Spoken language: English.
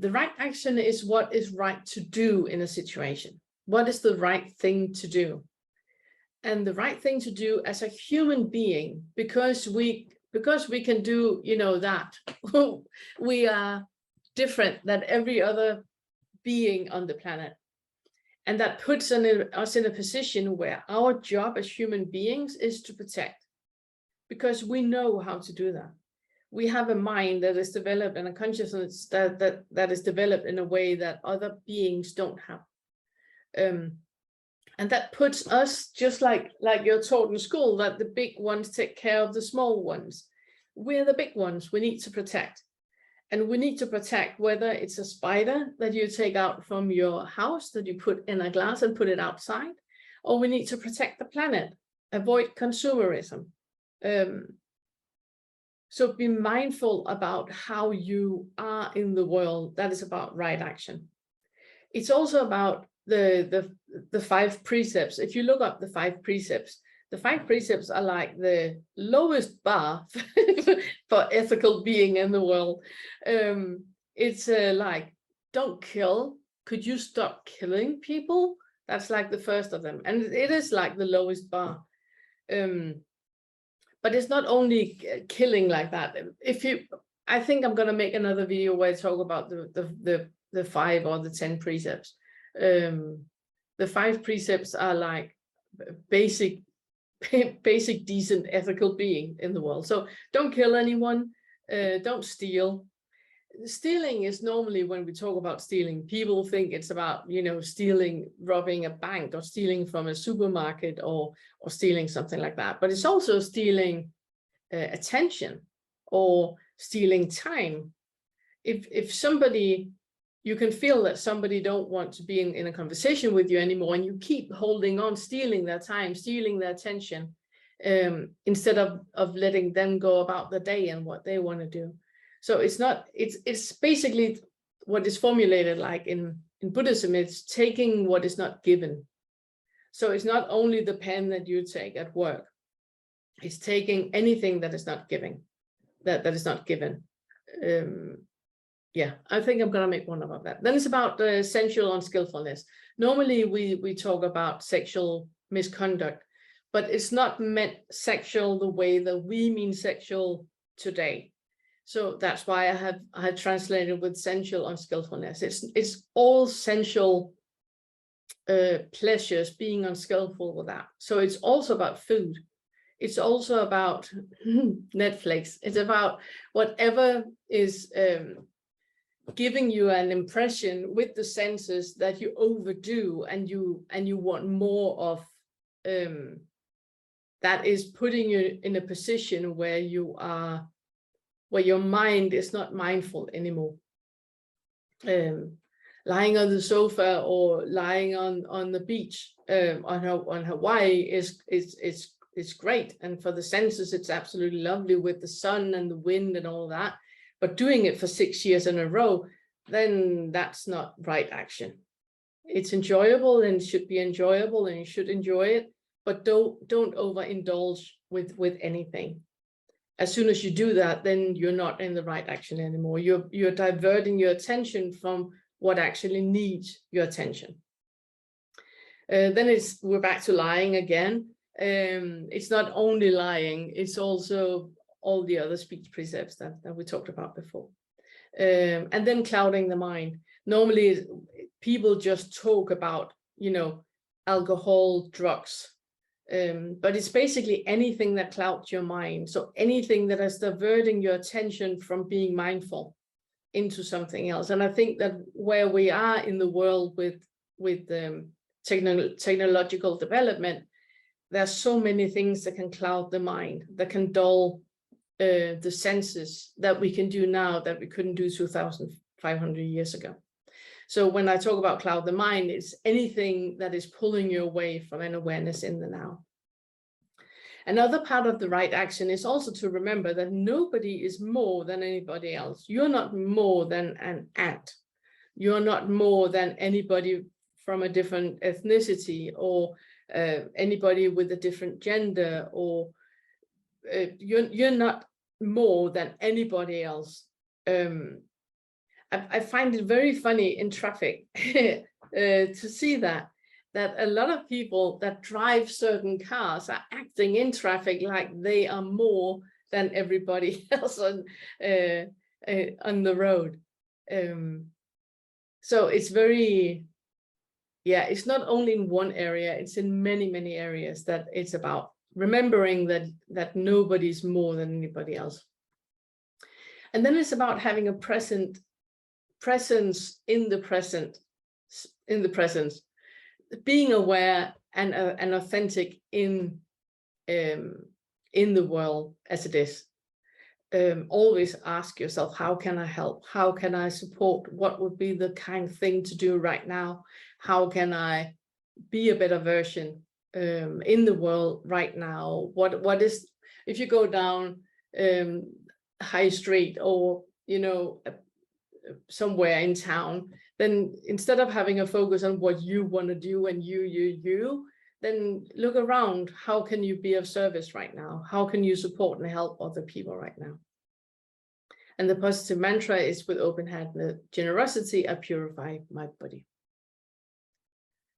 The right action is what is right to do in a situation. What is the right thing to do? And the right thing to do as a human being, because we can do, that, we are different than every other being on the planet. And that puts us in a position where our job as human beings is to protect, because we know how to do that. We have a mind that is developed and a consciousness that is developed in a way that other beings don't have. And that puts us, just like you're taught in school, that the big ones take care of the small ones. We're the big ones we need to protect. And we need to protect whether it's a spider that you take out from your house, that you put in a glass and put it outside, or we need to protect the planet, avoid consumerism. So be mindful about how you are in the world. That is about right action. It's also about the 5 precepts. If you look up the 5 precepts, the 5 precepts are like the lowest bar for ethical being in the world. It's like, don't kill. Could you stop killing people? That's like the first of them. And it is like the lowest bar. But it's not only killing like that. I think I'm going to make another video where I talk about the 5 or the 10 precepts. The 5 precepts are like basic decent ethical being in the world. So don't kill anyone, don't steal. Stealing is normally, when we talk about stealing, people think it's about, stealing, robbing a bank, or stealing from a supermarket, or stealing something like that. But it's also stealing attention, or stealing time. If somebody, you can feel that somebody don't want to be in a conversation with you anymore, and you keep holding on, stealing their time, stealing their attention, instead of letting them go about the day and what they want to do. So it's basically what is formulated like in Buddhism. It's taking what is not given. So it's not only the pen that you take at work, it's taking anything that is not giving, that is not given. Yeah, I think I'm going to make one about that. Then it's about sensual unskillfulness. Normally we talk about sexual misconduct, but it's not meant sexual the way that we mean sexual today. So that's why I had translated with sensual unskillfulness. It's all sensual pleasures, being unskillful with that. So it's also about food. It's also about Netflix. It's about whatever is giving you an impression with the senses that you overdo and you want more of. That is putting you in a position where your mind is not mindful anymore. Lying on the sofa or lying on the beach on Hawaii is great, and for the senses it's absolutely lovely with the sun and the wind and all that. But doing it for 6 years in a row, then that's not right action. It's enjoyable and should be enjoyable, and you should enjoy it, but don't overindulge with anything. As soon as you do that, then you're not in the right action anymore. You're diverting your attention from what actually needs your attention. Then we're back to lying again. It's not only lying, it's also all the other speech precepts that we talked about before. And then clouding the mind. Normally people just talk about, alcohol, drugs, but it's basically anything that clouds your mind. So anything that is diverting your attention from being mindful into something else. And I think that where we are in the world with technological development, there's so many things that can cloud the mind, that can dull the senses, that we can do now that we couldn't do 2,500 years ago. So when I talk about cloud the mind, it's anything that is pulling you away from an awareness in the now. Another part of the right action is also to remember that nobody is more than anybody else. You're not more than an ant. You're not more than anybody from a different ethnicity, or anybody with a different gender, or you're not more than anybody else. I find it very funny in traffic to see that a lot of people that drive certain cars are acting in traffic like they are more than everybody else on the road. So it's very, yeah, it's not only in one area, it's in many, many areas that it's about remembering that nobody's more than anybody else. And then it's about having a presence in the present, being aware and authentic in the world as it is. Always ask yourself, how can I help? How can I support? What would be the kind thing to do right now? How can I be a better version in the world right now? What is, if you go down High Street or, you know, somewhere in town, then instead of having a focus on what you want to do and you, then look around. How can you be of service right now? How can you support and help other people right now? And the positive mantra is, with open hand and generosity, I purify my body.